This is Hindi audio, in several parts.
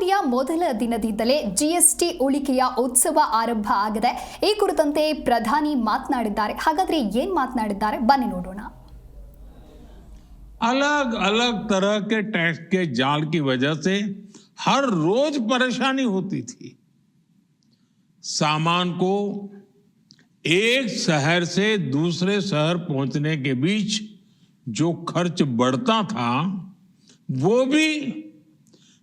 ದಿವಾಳಿಯ ಮೊದಲ ದಿನದಿಂದಲೇ ಜಿಎಸ್ಟಿ ಉಳಿಕೆಯ ಉತ್ಸವ ಆರಂಭ ಆಗಿದೆ. ಈ ಕುರಿತಂತೆ ಪ್ರಧಾನಿ ಮಾತನಾಡಿದ್ದಾರೆ. ಹಾಗಾದ್ರೆ ಏನು ಮಾತನಾಡಿದ್ದಾರೆ ಬನ್ನಿ ನೋಡೋಣ. अलग अलग तरह के टैक्स के जाल की वजह से हर रोज परेशानी होती थी. सामान को एक शहर से दूसरे शहर पहुंचने के बीच जो खर्च बढ़ता था वो भी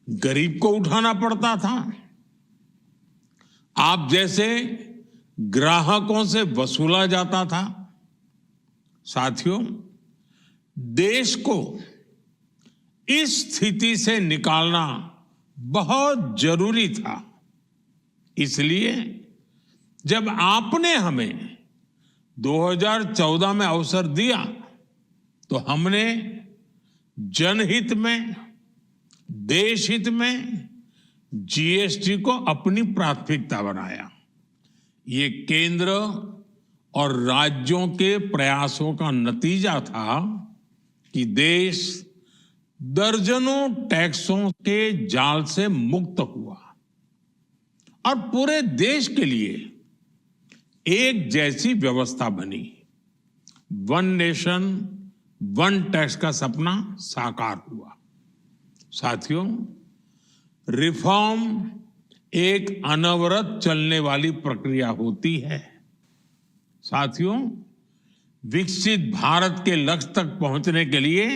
गरीब को उठाना पड़ता था. आप जैसे ग्राहकों से वसूला जाता था. साथियों, देश को इस स्थिति से निकालना बहुत जरूरी था. इसलिए जब आपने हमें 2014 में अवसर दिया तो हमने जनहित में, देशहित में जीएसटी को अपनी प्राथमिकता बनाया. ये केंद्र और राज्यों के प्रयासों का नतीजा था कि देश दर्जनों टैक्सों के जाल से मुक्त हुआ और पूरे देश के लिए एक जैसी व्यवस्था बनी. वन नेशन वन टैक्स का सपना साकार हुआ. साथियों, रिफॉर्म एक अनवरत चलने वाली प्रक्रिया होती है. साथियों, विकसित भारत के लक्ष्य तक पहुंचने के लिए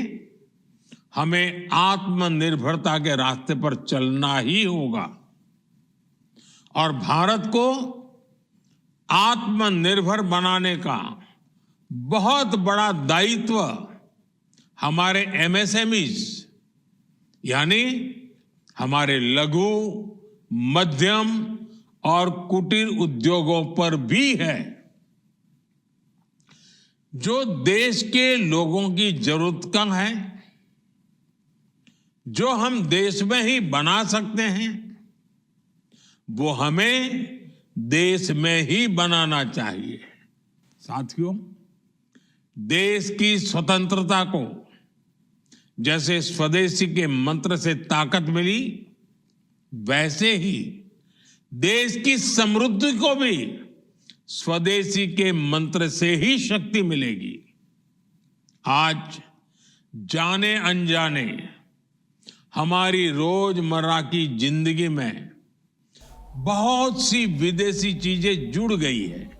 हमें आत्मनिर्भरता के रास्ते पर चलना ही होगा और भारत को आत्मनिर्भर बनाने का बहुत बड़ा दायित्व हमारे एमएसएमईज यानी हमारे लघु, मध्यम और कुटीर उद्योगों पर भी है, जो देश के लोगों की जरूरत का है, जो हम देश में ही बना सकते हैं, वो हमें देश में ही बनाना चाहिए. साथियों, देश की स्वतंत्रता को जैसे स्वदेशी के मंत्र से ताकत मिली, वैसे ही देश की समृद्धि को भी स्वदेशी के मंत्र से ही शक्ति मिलेगी. आज जाने अनजाने हमारी रोजमर्रा की जिंदगी में बहुत सी विदेशी चीजें जुड़ गई है.